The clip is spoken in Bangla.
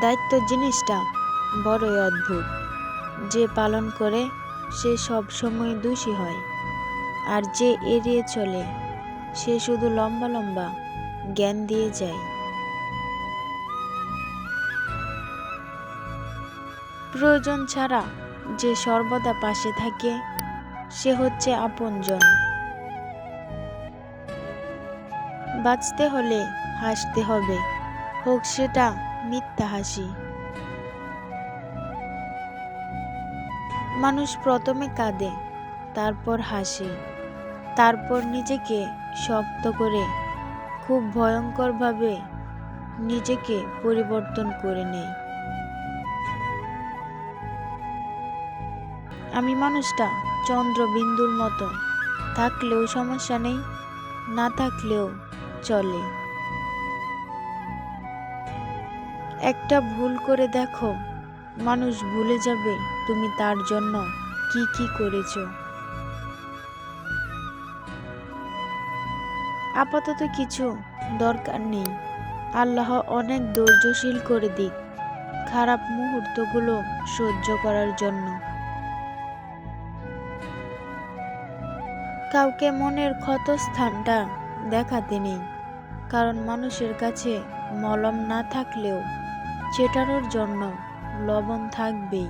দায়িত্ব জিনিসটা বড়ই অদ্ভুত। যে পালন করে সে সব সময় দোষী হয়, আর যে এড়িয়ে চলে সে শুধু লম্বা লম্বা জ্ঞান দিয়ে যায়। প্রয়োজন ছাড়া যে সর্বদা পাশে থাকে সে হচ্ছে আপনজন। বাঁচতে হলে হাসতে হবে, হোক সেটা মিথ্যা হাসি। মানুষ প্রথমে কাঁদে, তারপর হাসে, তারপর নিজেকে শক্ত করে খুব ভয়ঙ্করভাবে নিজেকে পরিবর্তন করে নেয়। আমি মানুষটা চন্দ্রবিন্দুর মতো, থাকলেও সমস্যা নেই, না থাকলেও চলে। একটা ভুল করে দেখো, মানুষ ভুলে যাবে তুমি তার জন্য কি কি করেছো। আপাতত কিছু দরকার নেই, আল্লাহ অনেক ধৈর্যশীল করে দিক খারাপ মুহূর্তগুলো সহ্য করার জন্য। কাউকে মনের ক্ষতস্থানটা দেখাতে নেই, কারণ মানুষের কাছে মলম না থাকলেও চেটানোর জন্য লবণ থাকবেই।